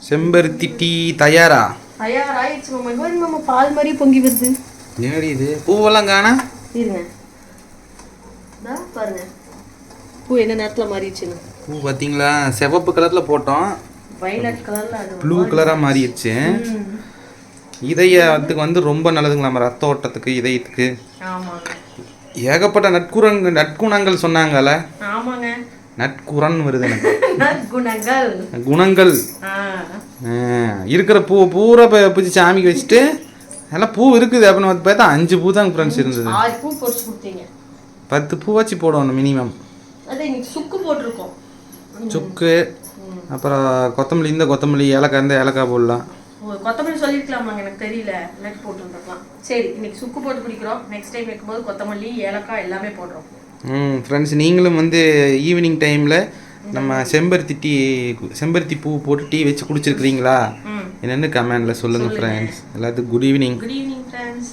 செம்பருத்தி டீ தயாரா? தயாராயிடுச்சு மாமா. இது மாமா பால் மாதிரி பொங்கி வருது. ஏடி இது பூவெல்லாம் காணா? இருங்க. பாருங்க பூ என்ன நேரத்தில் மாறிடுச்சுன்னு. பூ பார்த்தீங்களா? சிவப்பு கலரில் போட்டோம், வயலட் கலரில் அது ப்ளூ கலராக மாறிடுச்சு. இதயத்துக்கு வந்து ரொம்ப நல்லதுங்களா, நம்ம ரத்த ஓட்டத்துக்கு, இதயத்துக்கு. ஆமாங்க. ஏகப்பட்ட நற்குணங்கள் சொன்னாங்கல்ல. ஆமாங்க. நற்குறன் வருது எனக்கு. நற்குணங்கள் குணங்கள் இருக்கிற பூ பூரா பிடிச்சி சாமிக்கு வச்சுட்டு எல்லாம் பூ இருக்குது அப்படின்னு வந்து பார்த்தா 5 பூ தான் ஃப்ரெண்ட்ஸ் இருந்தது. 6 பூ பொறிச்சு கொடுத்தீங்க. 10 பூ வச்சு போடணும் மினிமம். அது இன்னைக்கு சுக்கு போட்டிருக்கோம். சுக்கு, அப்புறம் கொத்தமல்லி, இந்த கொத்தமல்லி, ஏலக்காய் இருந்தால் ஏலக்காய் போடலாம். கொத்தமல்லி சொல்லியிருக்கலாமாங்க, எனக்கு தெரியல. நெட் போட்டுருக்கலாம். சரி, இன்னைக்கு சுக்கு போட்டு பிடிக்கிறோம். நெக்ஸ்ட் டைம் வைக்கும்போது கொத்தமல்லி, ஏலக்காய் எல்லாமே போடுறோம். ஃப்ரெண்ட்ஸ், நீங்களும் வந்து ஈவினிங் டைமில் நம்ம செம்பருத்தி பூ போட்டு டீ வச்சு குடிச்சிருக்கிறீங்களா என்னென்னு கமெண்டில் சொல்லுங்கள் ஃப்ரெண்ட்ஸ். எல்லாத்துக்கும் good evening. Good evening friends.